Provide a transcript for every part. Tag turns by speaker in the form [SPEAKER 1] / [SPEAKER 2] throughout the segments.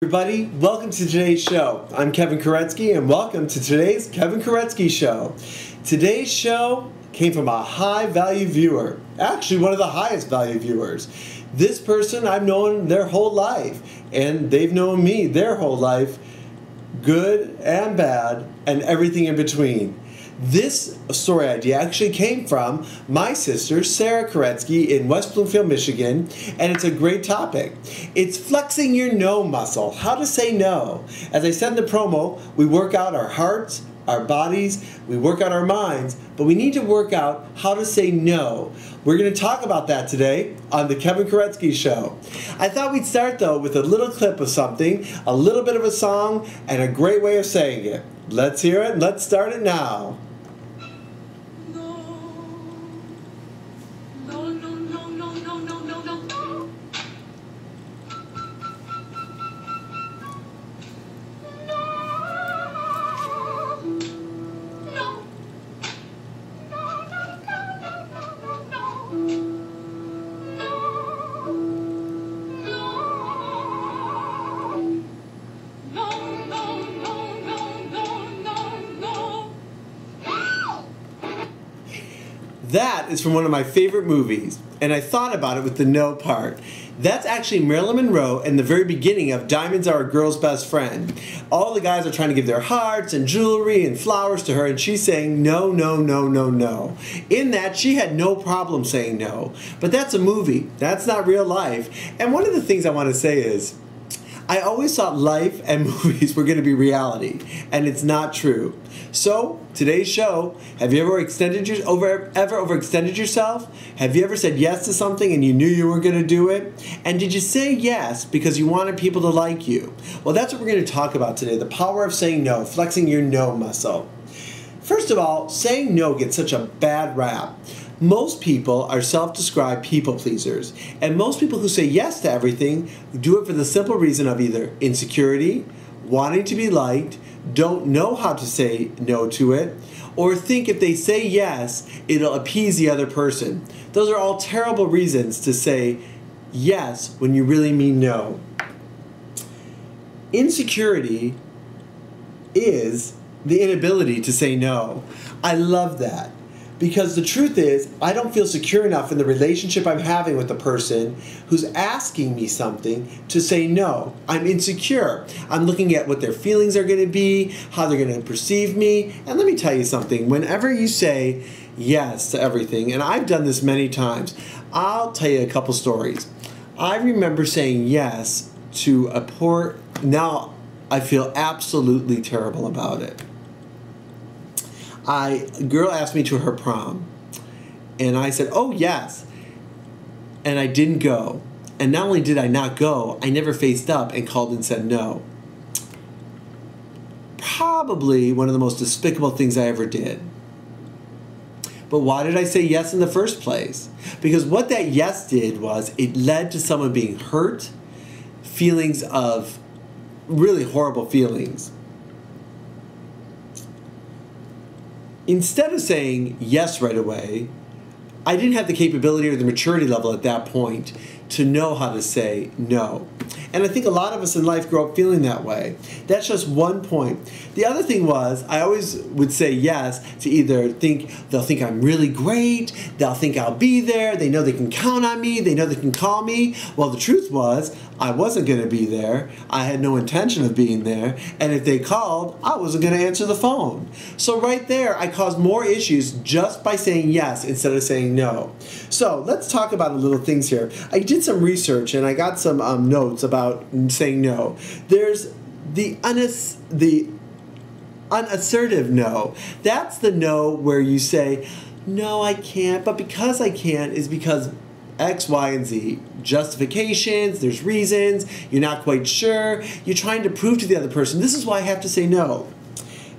[SPEAKER 1] Everybody, welcome to today's show. I'm Kevin Kuretzky and welcome to today's Kevin Kuretzky Show. Today's show came from a high value viewer, actually one of the highest value viewers. This person I've known their whole life and they've known me their whole life, good and bad and everything in between. This story idea actually came from my sister, Sarah Kuretzky, in West Bloomfield, Michigan, and it's a great topic. It's flexing your no muscle, how to say no. As I said in the promo, we work out our hearts, our bodies, we work out our minds, but we need to work out how to say no. We're going to talk about that today on the Kevin Kuretzky Show. I thought we'd start though with a little clip of something, a little bit of a song, and a great way of saying it. Let's hear it, let's start it now. That is from one of my favorite movies, and I thought about it with the no part. That's actually Marilyn Monroe in the very beginning of Diamonds Are a Girl's Best Friend. All the guys are trying to give their hearts and jewelry and flowers to her, and she's saying no, no, no, no, no. In that, she had no problem saying no. But that's a movie. That's not real life. And one of the things I want to say is, I always thought life and movies were going to be reality, and it's not true. So, today's show, have you ever overextended yourself? Have you ever said yes to something and you knew you weren't going to do it? And did you say yes because you wanted people to like you? Well, that's what we're going to talk about today, the power of saying no, flexing your no muscle. First of all, saying no gets such a bad rap. Most people are self-described people pleasers, and most people who say yes to everything do it for the simple reason of either insecurity, wanting to be liked, don't know how to say no to it, or think if they say yes, it'll appease the other person. Those are all terrible reasons to say yes when you really mean no. Insecurity is the inability to say no. I love that. Because the truth is, I don't feel secure enough in the relationship I'm having with the person who's asking me something to say no. I'm insecure. I'm looking at what their feelings are going to be, how they're going to perceive me. And let me tell you something. Whenever you say yes to everything, and I've done this many times, I'll tell you a couple stories. I remember saying yes to now I feel absolutely terrible about it. A girl asked me to her prom, and I said, oh yes, and I didn't go. And not only did I not go, I never faced up and called and said no. Probably one of the most despicable things I ever did. But why did I say yes in the first place? Because what that yes did was it led to someone being hurt, feelings of really horrible feelings. Instead of saying yes right away, I didn't have the capability or the maturity level at that point to know how to say no. And I think a lot of us in life grow up feeling that way. That's just one point. The other thing was, I always would say yes to either they'll think I'm really great, they'll think I'll be there, they know they can count on me, they know they can call me. Well, the truth was, I wasn't going to be there. I had no intention of being there. And if they called, I wasn't going to answer the phone. So right there, I caused more issues just by saying yes instead of saying no. So let's talk about a little things here. I did some research and I got some notes about saying no. There's the unassertive no. That's the no where you say, no, I can't, but because I can't is because X, Y, and Z. Justifications, there's reasons, you're not quite sure, you're trying to prove to the other person, this is why I have to say no.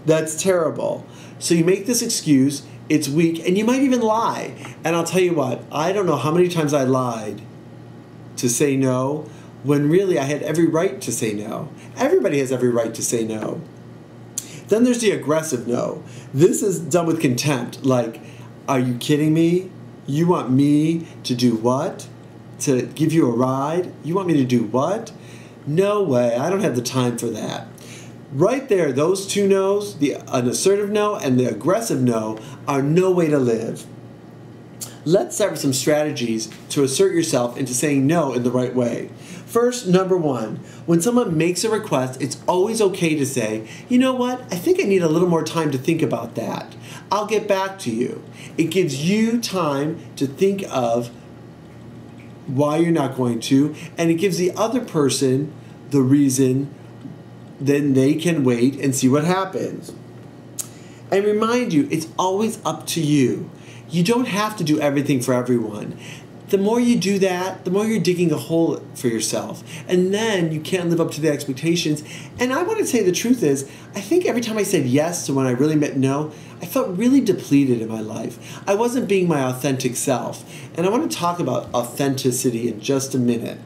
[SPEAKER 1] That's terrible. So you make this excuse, it's weak, and you might even lie. And I'll tell you what, I don't know how many times I lied to say no, when really I had every right to say no. Everybody has every right to say no. Then there's the aggressive no. This is done with contempt, like, are you kidding me? You want me to do what? To give you a ride? You want me to do what? No way, I don't have the time for that. Right there, those two no's, an assertive no and the aggressive no, are no way to live. Let's start with some strategies to assert yourself into saying no in the right way. First, number one, when someone makes a request, it's always okay to say, you know what, I think I need a little more time to think about that. I'll get back to you. It gives you time to think of why you're not going to, and it gives the other person the reason, then they can wait and see what happens. And remind you, it's always up to you. You don't have to do everything for everyone. The more you do that, the more you're digging a hole for yourself. And then you can't live up to the expectations. And I want to say the truth is, I think every time I said yes to when I really meant no, I felt really depleted in my life. I wasn't being my authentic self. And I want to talk about authenticity in just a minute.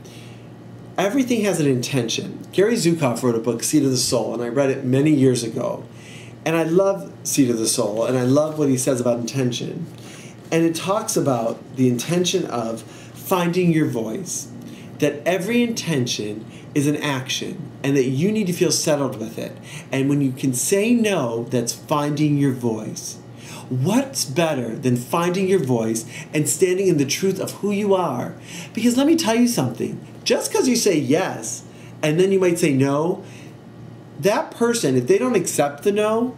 [SPEAKER 1] Everything has an intention. Gary Zukav wrote a book, Seed of the Soul, and I read it many years ago. And I love Seed of the Soul, and I love what he says about intention. And it talks about the intention of finding your voice, that every intention is an action, and that you need to feel settled with it. And when you can say no, that's finding your voice. What's better than finding your voice and standing in the truth of who you are? Because let me tell you something, just because you say yes, and then you might say no, that person, if they don't accept the no,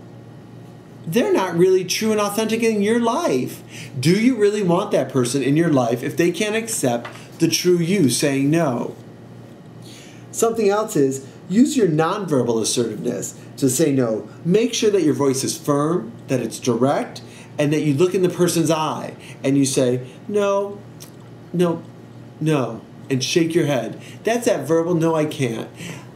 [SPEAKER 1] they're not really true and authentic in your life. Do you really want that person in your life if they can't accept the true you saying no? Something else is, use your nonverbal assertiveness to say no. Make sure that your voice is firm, that it's direct, and that you look in the person's eye and you say, no, no, no, and shake your head. That's that verbal, no, I can't.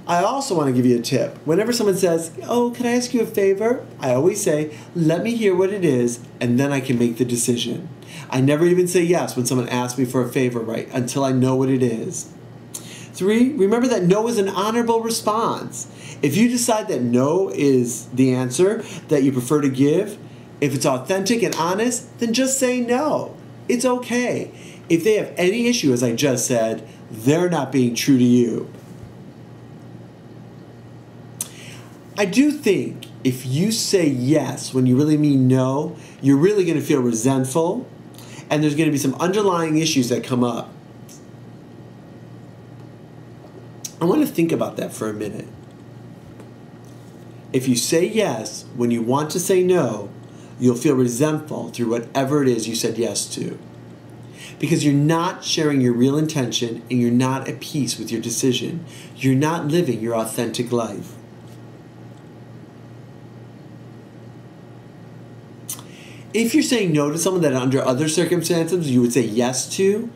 [SPEAKER 1] I also want to give you a tip. Whenever someone says, oh, can I ask you a favor? I always say, let me hear what it is, and then I can make the decision. I never even say yes when someone asks me for a favor, right, until I know what it is. 3, remember that no is an honorable response. If you decide that no is the answer that you prefer to give, if it's authentic and honest, then just say no. It's okay. If they have any issue, as I just said, they're not being true to you. I do think if you say yes when you really mean no, you're really going to feel resentful, and there's going to be some underlying issues that come up. I want to think about that for a minute. If you say yes when you want to say no, you'll feel resentful through whatever it is you said yes to. Because you're not sharing your real intention and you're not at peace with your decision. You're not living your authentic life. If you're saying no to someone that under other circumstances you would say yes to,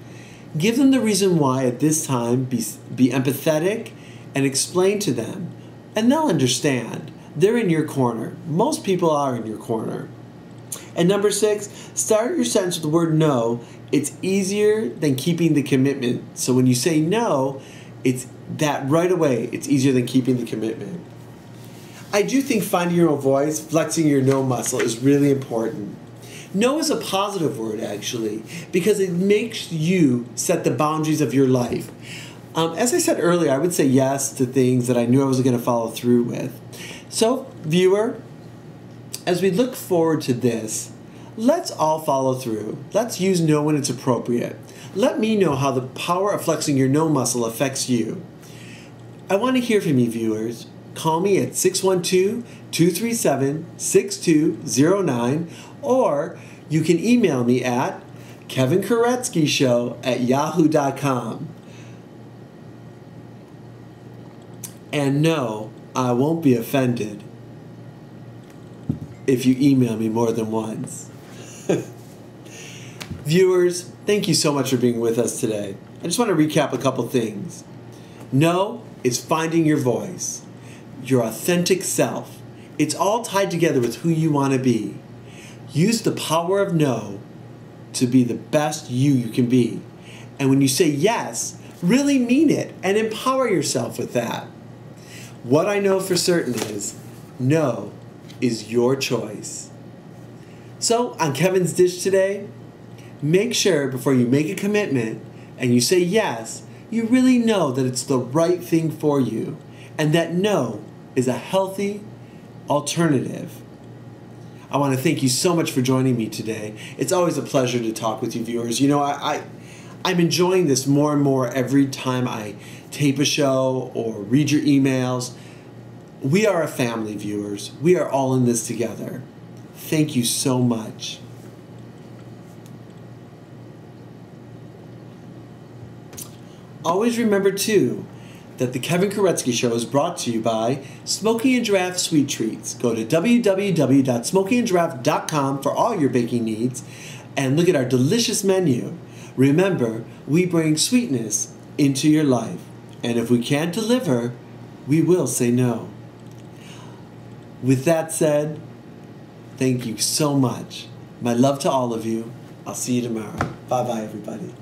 [SPEAKER 1] give them the reason why at this time, be empathetic and explain to them. And they'll understand. They're in your corner. Most people are in your corner. And number 6, start your sentence with the word no. It's easier than keeping the commitment. So when you say no, it's that right away. It's easier than keeping the commitment. I do think finding your own voice, flexing your no muscle is really important. No is a positive word, actually, because it makes you set the boundaries of your life. As I said earlier, I would say yes to things that I knew I was going to follow through with. So, viewer, as we look forward to this, let's all follow through. Let's use no when it's appropriate. Let me know how the power of flexing your no muscle affects you. I want to hear from you, viewers. Call me at 612-237-6209, or you can email me at kevinkoretsky@yahoo.com. And no, I won't be offended if you email me more than once. Viewers, thank you so much for being with us today. I just want to recap a couple things. No is finding your voice, your authentic self. It's all tied together with who you want to be. Use the power of no to be the best you can be. And when you say yes, really mean it and empower yourself with that. What I know for certain is no is your choice. So on Kevin's Dish today, make sure before you make a commitment and you say yes you really know that it's the right thing for you and that no is a healthy alternative. I want to thank you so much for joining me today. It's always a pleasure to talk with you viewers. You know, I'm enjoying this more and more every time I tape a show or read your emails. We are a family, viewers. We are all in this together. Thank you so much. Always remember, too, that the Kevin Kuretzky Show is brought to you by Smoky and Giraffe Sweet Treats. Go to www.smokyandgiraffe.com for all your baking needs and look at our delicious menu. Remember, we bring sweetness into your life. And if we can't deliver, we will say no. With that said, thank you so much. My love to all of you. I'll see you tomorrow. Bye-bye, everybody.